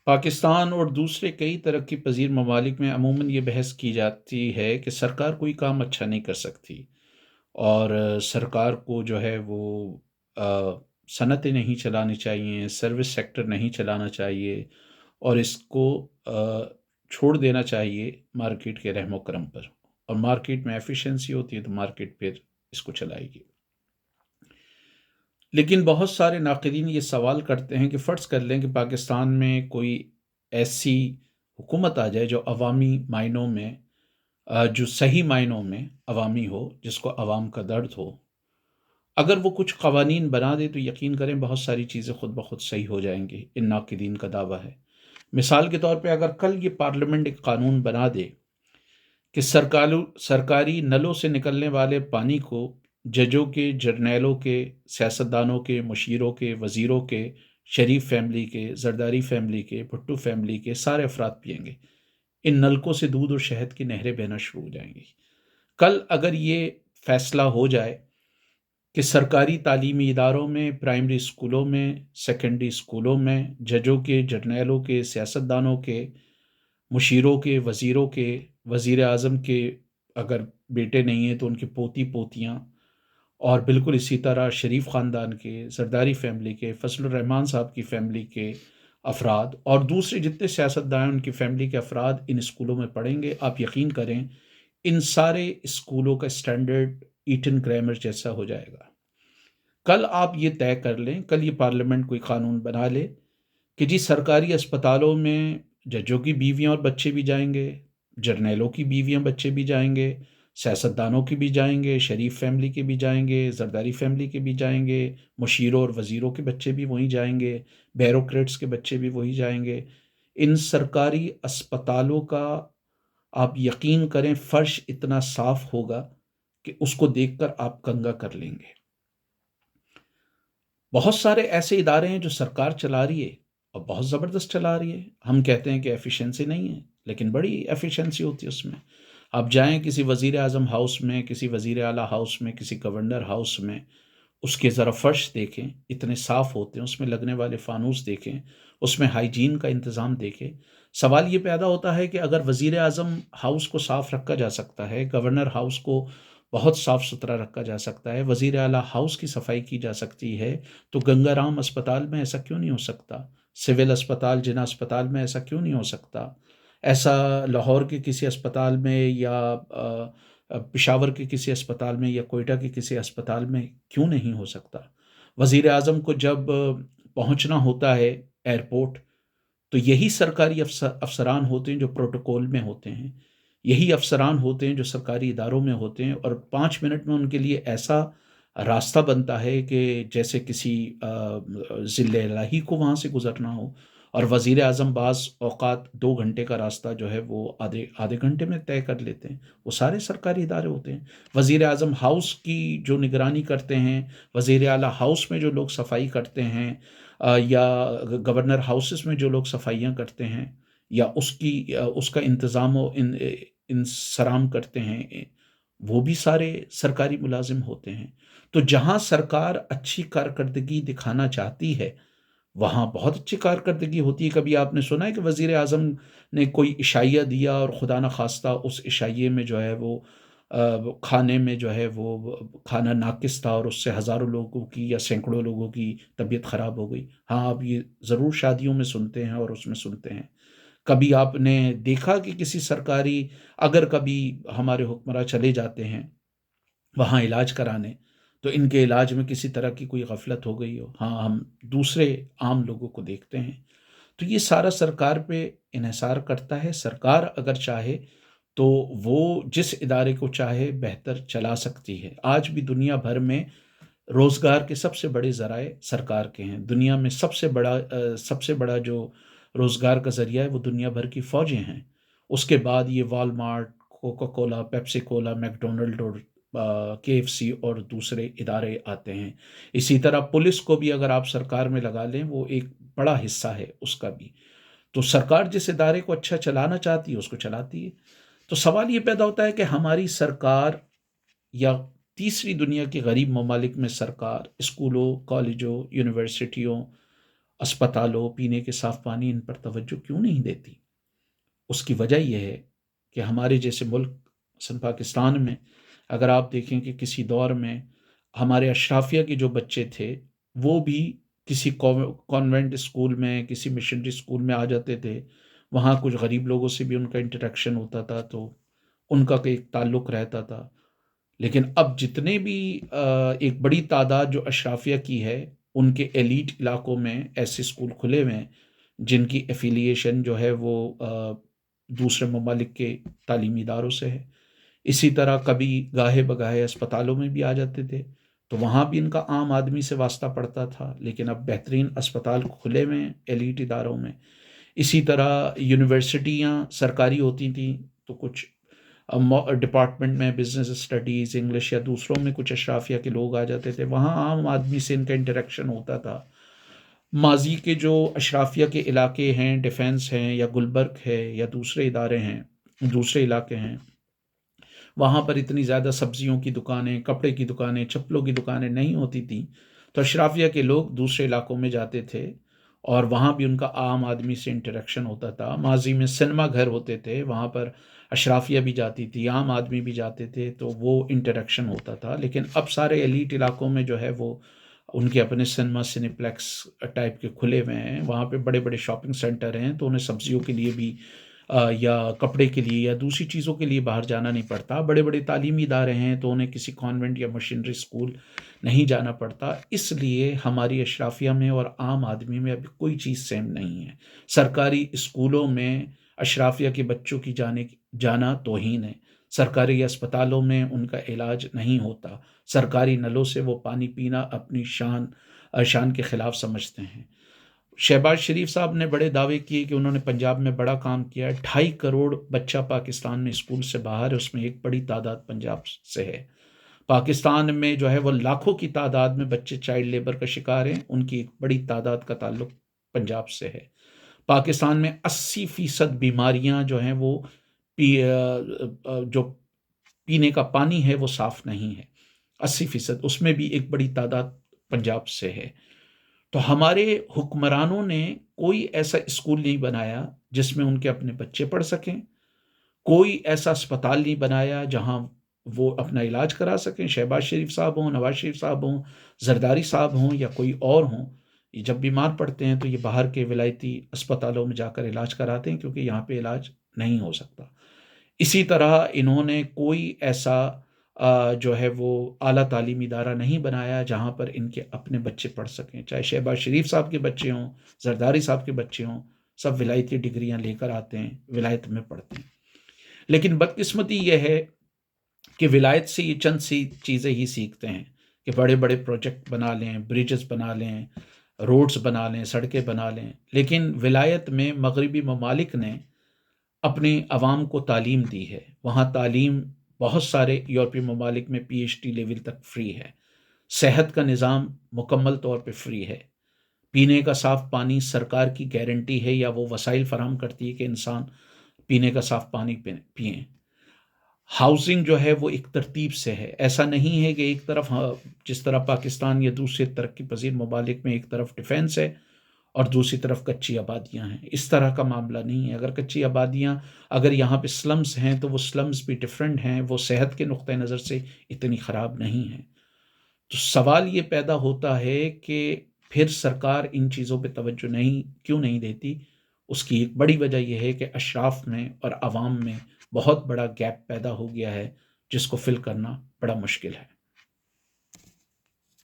पाकिस्तान और दूसरे कई तरक्की पजीर ममालिक में अमूमन ये बहस की जाती है कि सरकार कोई काम अच्छा नहीं कर सकती और सरकार को जो है वो सनतें नहीं चलानी चाहिए, सर्विस सेक्टर नहीं चलाना चाहिए और इसको छोड़ देना चाहिए मार्केट के रहमो करम पर। और मार्केट में एफिशिएंसी होती है तो मार्केट फिर इसको चलाएगी। लेकिन बहुत सारे नाक़दीन ये सवाल करते हैं कि फ़र्ज़ कर लें कि पाकिस्तान में कोई ऐसी हुकूमत आ जाए जो अवामी मायनों में जो सही मायनों में अवामी हो, जिसको अवाम का दर्द हो। अगर वो कुछ क़वानीन बना दे तो यकीन करें बहुत सारी चीज़ें ख़ुद ब ख़ुद सही हो जाएँगी, इन नाक़दीन का दावा है। मिसाल के तौर पे अगर कल ये पार्लियामेंट एक क़ानून बना दे कि सरकारी नलों से निकलने वाले पानी को जजों के, जर्नैलों के, सियासतदानों के, मुशीरों के, वज़ीरों के, शरीफ फैमिली के, ज़रदारी फैमिली के, भुट्टो फैमिली के सारे अफराद पिएँगे। इन नलकों से दूध और शहद की नहरें बहना शुरू हो जाएँगी। कल अगर ये फ़ैसला हो जाए कि सरकारी तालीमी इदारों में, प्राइमरी स्कूलों में, सेकेंडरी स्कूलों में, जजों के, जर्नैलों के, सियासतदानों के, मुशीरों के, वज़ीरों के, वज़ीर आज़म के अगर बेटे नहीं हैं तो उनके पोती-पोतियाँ और बिल्कुल इसी तरह शरीफ ख़ानदान के, ज़रदारी फ़ैमिली के, फ़ज़लुर रहमान साहब की फ़ैमिली के अफ़राद और दूसरे जितने सियासतदान हैं उनकी फ़ैमिली के अफ़राद इन स्कूलों में पढ़ेंगे। आप यकीन करें, इन सारे स्कूलों का स्टैंडर्ड ईटन ग्रामर जैसा हो जाएगा। कल आप ये तय कर लें, कल ये पार्लियामेंट कोई क़ानून बना ले कि जी सरकारी अस्पतालों में जजों की बीवियाँ और बच्चे भी जाएँगे, जर्नैलों की बीवियाँ बच्चे भी जाएँगे, सियासतदानों के भी जाएँगे, शरीफ फैमिली के भी जाएँगे, ज़रदारी फैमिली के भी जाएँगे, मुशीरों और वज़ीरों के बच्चे भी वहीं जाएँगे, ब्यूरोक्रेट्स के बच्चे भी वहीं जाएँगे। इन सरकारी अस्पतालों का आप यकीन करें फ़र्श इतना साफ़ होगा कि उसको देखकर आप दंगा कर लेंगे। बहुत सारे ऐसे इदारे हैं जो सरकार चला रही है और बहुत ज़बरदस्त चला रही है। हम कहते हैं कि एफ़िशिएंसी नहीं है, लेकिन बड़ी एफ़िशिएंसी होती है उसमें। आप जाएँ किसी वज़ीर-ए-आज़म हाउस में, किसी वज़ीर आला हाउस में, किसी गवर्नर हाउस में, उसके ज़रा फ़र्श देखें, इतने साफ़ होते हैं, उसमें लगने वाले फ़ानूस देखें, उसमें हाइजीन का इंतज़ाम देखें। सवाल ये पैदा होता है कि अगर वज़ीर-ए-आज़म हाउस को साफ़ रखा जा सकता है, गवर्नर हाउस को बहुत साफ़-सुथरा रखा जा सकता है, वज़ीर आला हाउस की सफ़ाई की जा सकती है, तो गंगाराम अस्पताल में ऐसा क्यों नहीं हो सकता? सिविल अस्पताल, जिना अस्पताल में ऐसा क्यों नहीं हो सकता? ऐसा लाहौर के किसी अस्पताल में या पेशावर के किसी अस्पताल में या कोयटा के किसी अस्पताल में क्यों नहीं हो सकता? वज़ीर-ए-आज़म को जब पहुँचना होता है एयरपोर्ट, तो यही सरकारी अफ़सरान होते हैं जो प्रोटोकॉल में होते हैं। यही अफ़सरान होते हैं जो सरकारी इदारों में होते हैं और 5 मिनट में उनके लिए ऐसा रास्ता बनता है कि जैसे किसी ज़िले इलाही को वहाँ से गुज़रना हो और वज़ीर-ए-आज़म बाज़ औक़ात 2 घंटे का रास्ता जो है वो आधे आधे घंटे में तय कर लेते हैं। वो सारे सरकारी इदारे होते हैं। वज़ीर-ए-आज़म हाउस की जो निगरानी करते हैं, वज़ीर आला हाउस में जो लोग सफाई करते हैं या गवर्नर हाउसेस में जो लोग सफाइयाँ करते हैं या उसका इंतज़ाम व इंसराम करते हैं, वो भी सारे सरकारी मुलाज़िम होते हैं। तो जहाँ सरकार अच्छी कारकर्दगी दिखाना चाहती है, वहाँ बहुत अच्छी कारकर्दगी होती है। कभी आपने सुना है कि वज़ीर-ए-आज़म ने कोई इशाइया दिया और खुदा न ख़ास्ता उस इशाइये में जो है वो खाने में जो है वो खाना नाक़िस था और उससे हज़ारों लोगों की या सैकड़ों लोगों की तबीयत ख़राब हो गई। हाँ, आप ये ज़रूर शादियों में सुनते हैं और उसमें सुनते हैं। कभी आपने देखा कि किसी सरकारी अगर कभी हमारे हुक्मरान चले जाते हैं वहाँ इलाज कराने, तो इनके इलाज में किसी तरह की कोई गफ़लत हो गई हो, हाँ, हम दूसरे आम लोगों को देखते हैं। तो ये सारा सरकार पे इन्हिसार करता है। सरकार अगर चाहे तो वो जिस इदारे को चाहे बेहतर चला सकती है। आज भी दुनिया भर में रोज़गार के सबसे बड़े ज़राए सरकार के हैं। दुनिया में सबसे बड़ा जो रोज़गार का ज़रिया है वो दुनिया भर की फ़ौजें हैं। उसके बाद ये Walmart, Coca Cola, Pepsi Cola, McDonald और केएफसी और दूसरे इदारे आते हैं। इसी तरह पुलिस को भी अगर आप सरकार में लगा लें, वो एक बड़ा हिस्सा है उसका भी। तो सरकार जिस इदारे को अच्छा चलाना चाहती है, उसको चलाती है। तो सवाल ये पैदा होता है कि हमारी सरकार या तीसरी दुनिया के गरीब ममालिक में सरकार स्कूलों, कॉलेजों, यूनिवर्सिटियों اسپتالوں، پینے کے صاف پانی، ان پر توجہ کیوں نہیں دیتی؟ اس کی وجہ یہ ہے کہ ہمارے جیسے ملک مثلاً پاکستان میں اگر آپ دیکھیں کہ کسی دور میں ہمارے اشرافیہ کے جو بچے تھے وہ بھی کسی کانوینٹ اسکول میں، کسی مشنری اسکول میں آ جاتے تھے، وہاں کچھ غریب لوگوں سے بھی ان کا انٹریکشن ہوتا تھا تو ان کا ایک تعلق رہتا تھا۔ لیکن اب جتنے بھی ایک بڑی تعداد جو اشرافیہ کی ہے، ان کے ایلیٹ علاقوں میں ایسے اسکول کھلے ہوئے ہیں جن کی ایفیلیشن جو ہے وہ دوسرے ممالک کے تعلیمی اداروں سے ہے۔ اسی طرح کبھی گاہے بگاہے اسپتالوں میں بھی آ جاتے تھے تو وہاں بھی ان کا عام آدمی سے واسطہ پڑتا تھا، لیکن اب بہترین اسپتال کھلے ہوئے ہیں ایلیٹ اداروں میں۔ اسی طرح یونیورسٹیاں سرکاری ہوتی تھیں تو کچھ ڈپارٹمنٹ میں بزنس اسٹڈیز، انگلش یا دوسروں میں کچھ اشرافیہ کے لوگ آ جاتے تھے، وہاں عام آدمی سے ان کا انٹریکشن ہوتا تھا۔ ماضی کے جو اشرافیہ کے علاقے ہیں، ڈیفنس ہیں یا گلبرگ ہے یا دوسرے ادارے ہیں، دوسرے علاقے ہیں، وہاں پر اتنی زیادہ سبزیوں کی دکانیں، کپڑے کی دکانیں، چپلوں کی دکانیں نہیں ہوتی تھیں، تو اشرافیہ کے لوگ دوسرے علاقوں میں جاتے تھے اور وہاں بھی ان کا عام آدمی سے انٹریکشن ہوتا تھا۔ ماضی میں سنیما گھر ہوتے تھے، وہاں پر اشرافیہ بھی جاتی تھی، عام آدمی بھی جاتے تھے، تو وہ انٹریکشن ہوتا تھا۔ لیکن اب سارے ایلیٹ علاقوں میں جو ہے وہ ان کے اپنے سنیما، سنیپلیکس ٹائپ کے کھلے ہوئے ہیں، وہاں پہ بڑے بڑے شاپنگ سینٹر ہیں، تو انہیں سبزیوں کے لیے بھی یا کپڑے کے لیے یا دوسری چیزوں کے لیے باہر جانا نہیں پڑتا۔ بڑے بڑے تعلیمی ادارے ہیں تو انہیں کسی کانوینٹ یا مشنری اسکول نہیں جانا پڑتا۔ اس لیے ہماری اشرافیہ میں اور عام آدمی میں ابھی کوئی چیز سیم نہیں ہے۔ سرکاری اسکولوں میں اشرافیہ کے بچوں کی جانا توہین ہے۔ سرکاری اسپتالوں میں ان کا علاج نہیں ہوتا۔ سرکاری نلوں سے وہ پانی پینا اپنی شان کے خلاف سمجھتے ہیں۔ شہباز شریف صاحب نے بڑے دعوے کیے کہ انہوں نے پنجاب میں بڑا کام کیا ہے۔ 2.5 کروڑ بچہ پاکستان میں اسکول سے باہر ہے، اس میں ایک بڑی تعداد پنجاب سے ہے۔ پاکستان میں جو ہے وہ لاکھوں کی تعداد میں بچے چائلڈ لیبر کا شکار ہیں، ان کی ایک بڑی تعداد کا تعلق پنجاب سے ہے۔ پاکستان میں 80% بیماریاں جو ہیں وہ جو پینے کا پانی ہے وہ صاف نہیں ہے، 80%، اس میں بھی ایک بڑی تعداد پنجاب سے ہے۔ تو ہمارے حکمرانوں نے کوئی ایسا اسکول نہیں بنایا جس میں ان کے اپنے بچے پڑھ سکیں، کوئی ایسا اسپتال نہیں بنایا جہاں وہ اپنا علاج کرا سکیں۔ شہباز شریف صاحب ہوں، نواز شریف صاحب ہوں، زرداری صاحب ہوں یا کوئی اور ہوں، یہ جب بیمار پڑتے ہیں تو یہ باہر کے ولایتی اسپتالوں میں جا کر علاج کراتے ہیں کیونکہ یہاں پہ علاج نہیں ہو سکتا۔ اسی طرح انہوں نے کوئی ایسا جو ہے وہ اعلیٰ تعلیمی ادارہ نہیں بنایا جہاں پر ان کے اپنے بچے پڑھ سکیں، چاہے شہباز شریف صاحب کے بچے ہوں، زرداری صاحب کے بچے ہوں، سب ولایتی ڈگریاں لے کر آتے ہیں، ولایت میں پڑھتے ہیں۔ لیکن بدقسمتی یہ ہے کہ ولایت سے یہ چند سی چیزیں ہی سیکھتے ہیں کہ بڑے بڑے پروجیکٹ بنا لیں، بریجز بنا لیں، روڈز بنا لیں، سڑکیں بنا لیں، لیکن ولایت میں مغربی ممالک نے اپنے عوام کو تعلیم دی ہے۔ وہاں تعلیم بہت سارے یورپی ممالک میں PhD لیول تک فری ہے۔ صحت کا نظام مکمل طور پہ فری ہے۔ پینے کا صاف پانی سرکار کی گارنٹی ہے یا وہ وسائل فراہم کرتی ہے کہ انسان پینے کا صاف پانی پئیں۔ ہاؤسنگ جو ہے وہ ایک ترتیب سے ہے، ایسا نہیں ہے کہ ایک طرف جس طرح پاکستان یا دوسرے ترقی پذیر ممالک میں ایک طرف ڈیفنس ہے اور دوسری طرف کچی آبادیاں ہیں، اس طرح کا معاملہ نہیں ہے۔ اگر کچی آبادیاں، اگر یہاں پہ سلمز ہیں تو وہ سلمز بھی ڈیفرنٹ ہیں، وہ صحت کے نقطہ نظر سے اتنی خراب نہیں ہیں۔ تو سوال یہ پیدا ہوتا ہے کہ پھر سرکار ان چیزوں پہ توجہ کیوں نہیں دیتی؟ اس کی ایک بڑی وجہ یہ ہے کہ اشراف میں اور عوام میں بہت بڑا گیپ پیدا ہو گیا ہے جس کو فل کرنا بڑا مشکل ہے۔